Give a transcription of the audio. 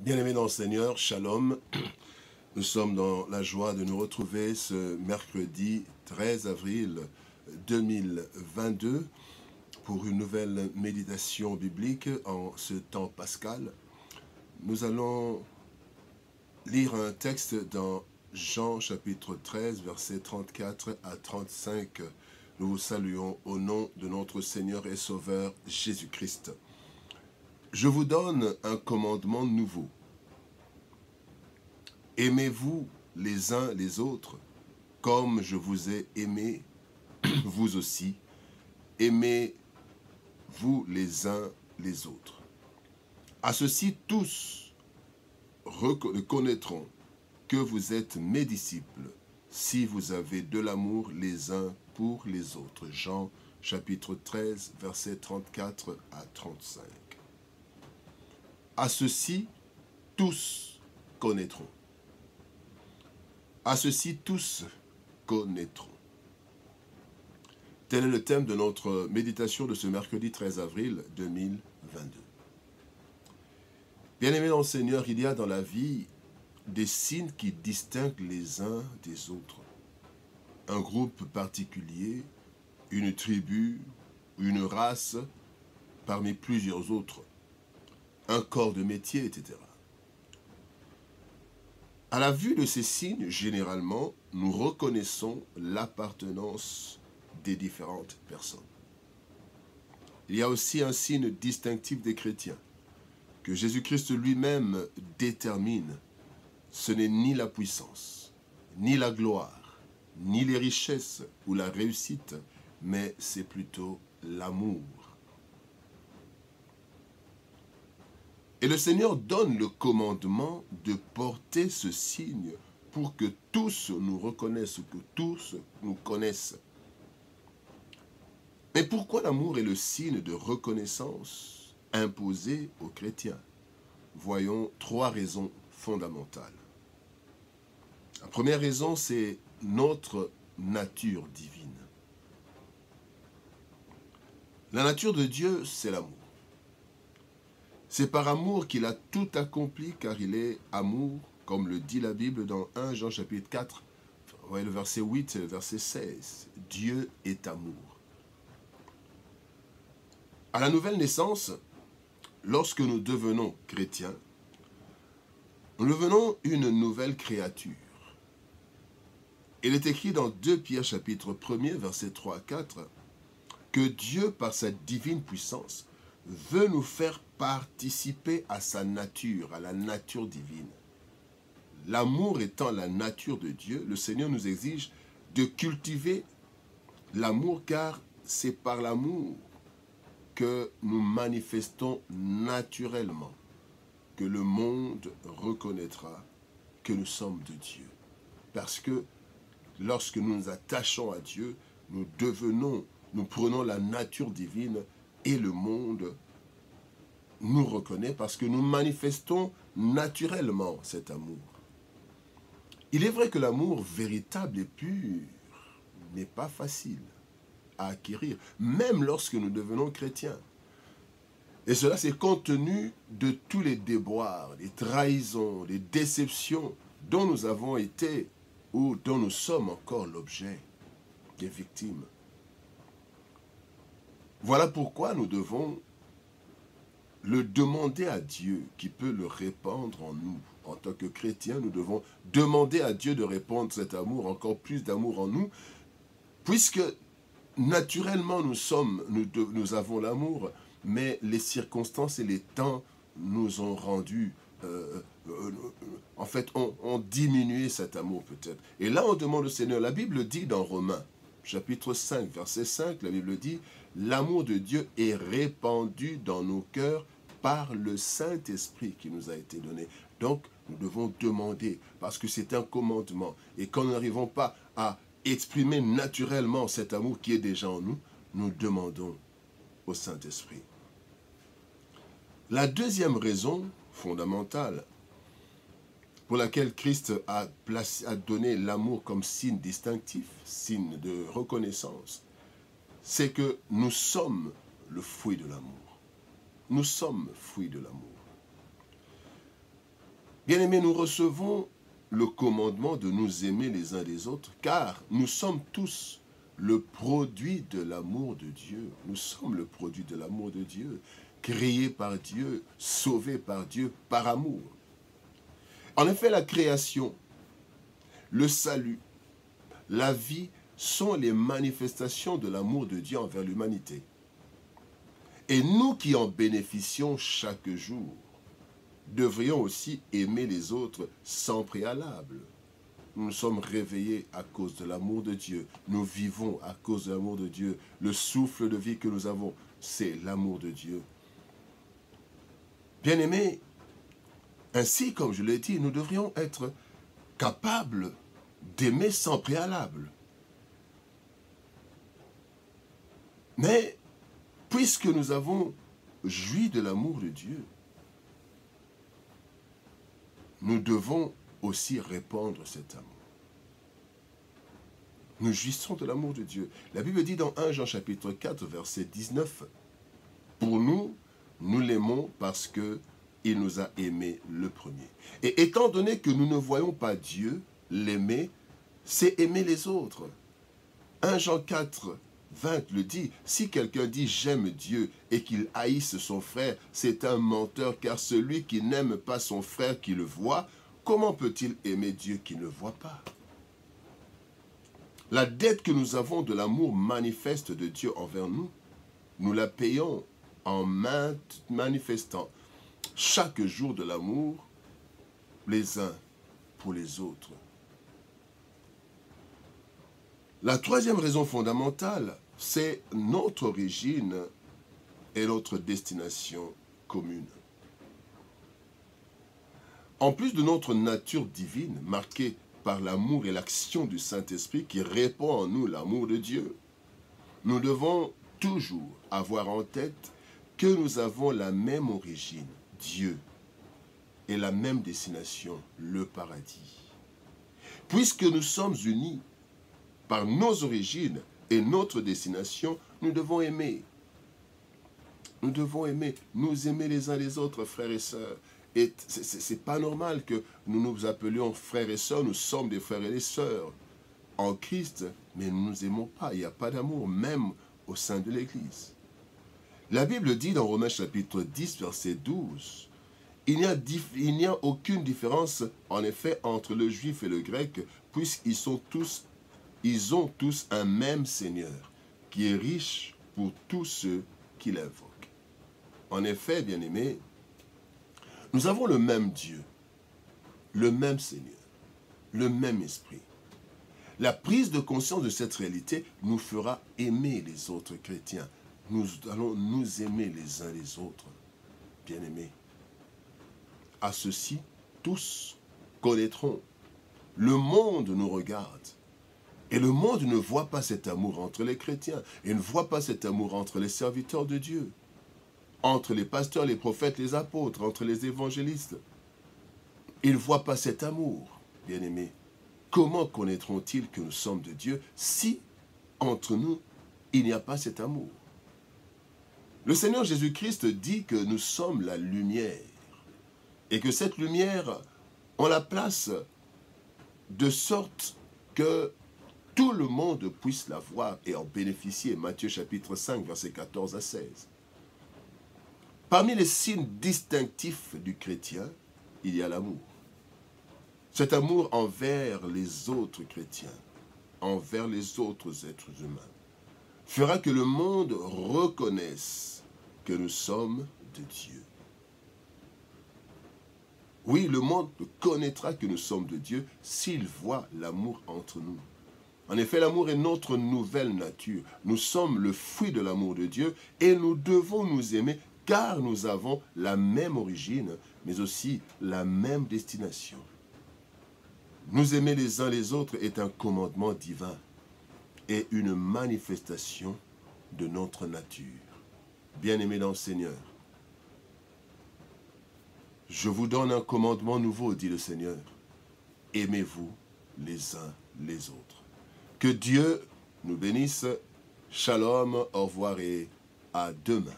Bien-aimés dans le Seigneur, Shalom. Nous sommes dans la joie de nous retrouver ce mercredi 13 avril 2022 pour une nouvelle méditation biblique en ce temps pascal. Nous allons lire un texte dans Jean chapitre 13, versets 34 à 35. Nous vous saluons au nom de notre Seigneur et Sauveur Jésus-Christ. Je vous donne un commandement nouveau. Aimez-vous les uns les autres, comme je vous ai aimé, vous aussi. Aimez-vous les uns les autres. À ceci, tous reconnaîtront que vous êtes mes disciples, si vous avez de l'amour les uns pour les autres. Jean chapitre 13, versets 34 à 35. À ceci, tous connaîtront. À ceci, tous connaîtront. Tel est le thème de notre méditation de ce mercredi 13 avril 2022. Bien-aimés dans le Seigneur, il y a dans la vie des signes qui distinguent les uns des autres. Un groupe particulier, une tribu, une race, parmi plusieurs autres. Un corps de métier, etc. À la vue de ces signes, généralement, nous reconnaissons l'appartenance des différentes personnes. Il y a aussi un signe distinctif des chrétiens, que Jésus-Christ lui-même détermine. Ce n'est ni la puissance, ni la gloire, ni les richesses ou la réussite, mais c'est plutôt l'amour. Et le Seigneur donne le commandement de porter ce signe pour que tous nous reconnaissent, que tous nous connaissent. Mais pourquoi l'amour est le signe de reconnaissance imposé aux chrétiens? Voyons trois raisons fondamentales. La première raison, c'est notre nature divine. La nature de Dieu, c'est l'amour. C'est par amour qu'il a tout accompli, car il est amour, comme le dit la Bible dans 1 Jean chapitre 4, voyez le verset 8 et le verset 16. Dieu est amour. À la nouvelle naissance, lorsque nous devenons chrétiens, nous devenons une nouvelle créature. Il est écrit dans 2 Pierre chapitre 1er, versets 3 à 4, que Dieu, par sa divine puissance, veut nous faire participer à sa nature, à la nature divine. L'amour étant la nature de Dieu, le Seigneur nous exige de cultiver l'amour, car c'est par l'amour que nous manifestons naturellement, que le monde reconnaîtra que nous sommes de Dieu. Parce que lorsque nous nous attachons à Dieu, nous prenons la nature divine et le monde nous reconnaît parce que nous manifestons naturellement cet amour. Il est vrai que l'amour véritable et pur n'est pas facile à acquérir, même lorsque nous devenons chrétiens. Et cela, c'est compte tenu de tous les déboires, les trahisons, les déceptions dont nous avons été ou dont nous sommes encore l'objet, des victimes. Voilà pourquoi nous devons le demander à Dieu qui peut le répandre en nous. En tant que chrétiens, nous devons demander à Dieu de répandre cet amour, encore plus d'amour en nous, puisque naturellement nous avons l'amour, mais les circonstances et les temps nous ont rendu, ont diminué cet amour peut-être. Et là, on demande au Seigneur, la Bible dit dans Romains, chapitre 5, verset 5, la Bible dit, l'amour de Dieu est répandu dans nos cœurs par le Saint-Esprit qui nous a été donné. Donc, nous devons demander, parce que c'est un commandement. Et quand nous n'arrivons pas à exprimer naturellement cet amour qui est déjà en nous, nous demandons au Saint-Esprit. La deuxième raison fondamentale pour laquelle Christ a donné l'amour comme signe distinctif, signe de reconnaissance, c'est que nous sommes le fruit de l'amour. Nous sommes fruits de l'amour. Bien-aimés, nous recevons le commandement de nous aimer les uns les autres, car nous sommes tous le produit de l'amour de Dieu. Nous sommes le produit de l'amour de Dieu, créés par Dieu, sauvés par Dieu, par amour. En effet, la création, le salut, la vie sont les manifestations de l'amour de Dieu envers l'humanité. Et nous qui en bénéficions chaque jour, devrions aussi aimer les autres sans préalable. Nous nous sommes réveillés à cause de l'amour de Dieu. Nous vivons à cause de l'amour de Dieu. Le souffle de vie que nous avons, c'est l'amour de Dieu. Bien-aimés, ainsi comme je l'ai dit, nous devrions être capables d'aimer sans préalable. Mais, puisque nous avons joui de l'amour de Dieu, nous devons aussi répandre cet amour. Nous jouissons de l'amour de Dieu. La Bible dit dans 1 Jean chapitre 4, verset 19, « Pour nous, nous l'aimons parce qu'il nous a aimés le premier. » Et étant donné que nous ne voyons pas Dieu, l'aimer, c'est aimer les autres. 1 Jean 4, 20 le dit, « Si quelqu'un dit « j'aime Dieu » et qu'il haïsse son frère, c'est un menteur, car celui qui n'aime pas son frère qui le voit, comment peut-il aimer Dieu qui ne le voit pas ?» La dette que nous avons de l'amour manifeste de Dieu envers nous, nous la payons en manifestant chaque jour de l'amour les uns pour les autres. La troisième raison fondamentale, c'est notre origine et notre destination commune. En plus de notre nature divine, marquée par l'amour et l'action du Saint-Esprit qui répand en nous l'amour de Dieu, nous devons toujours avoir en tête que nous avons la même origine, Dieu, et la même destination, le paradis. Puisque nous sommes unis par nos origines et notre destination, nous devons aimer. Nous devons aimer, nous aimer les uns les autres, frères et sœurs. Et ce n'est pas normal que nous nous appelions frères et sœurs, nous sommes des frères et des sœurs en Christ, mais nous ne nous aimons pas, il n'y a pas d'amour, même au sein de l'Église. La Bible dit dans Romains chapitre 10, verset 12, « Il n'y a aucune différence, en effet, entre le juif et le grec, puisqu'ils ont tous un même Seigneur, qui est riche pour tous ceux qui l'invoquent. » En effet, bien-aimés, nous avons le même Dieu, le même Seigneur, le même Esprit. La prise de conscience de cette réalité nous fera aimer les autres chrétiens. Nous allons nous aimer les uns les autres, bien-aimés. À ceci, tous connaîtront. Le monde nous regarde. Et le monde ne voit pas cet amour entre les chrétiens. Il ne voit pas cet amour entre les serviteurs de Dieu, entre les pasteurs, les prophètes, les apôtres, entre les évangélistes. Ils ne voient pas cet amour, bien-aimés. Comment connaîtront-ils que nous sommes de Dieu si, entre nous, il n'y a pas cet amour? Le Seigneur Jésus-Christ dit que nous sommes la lumière et que cette lumière, on la place de sorte que tout le monde puisse la voir et en bénéficier. Matthieu chapitre 5, versets 14 à 16. Parmi les signes distinctifs du chrétien, il y a l'amour. Cet amour envers les autres chrétiens, envers les autres êtres humains, fera que le monde reconnaisse que nous sommes de Dieu. Oui, le monde connaîtra que nous sommes de Dieu s'il voit l'amour entre nous. En effet, l'amour est notre nouvelle nature. Nous sommes le fruit de l'amour de Dieu et nous devons nous aimer car nous avons la même origine, mais aussi la même destination. Nous aimer les uns les autres est un commandement divin et une manifestation de notre nature. Bien-aimés dans le Seigneur, je vous donne un commandement nouveau, dit le Seigneur. Aimez-vous les uns les autres. Que Dieu nous bénisse. Shalom, au revoir et à demain.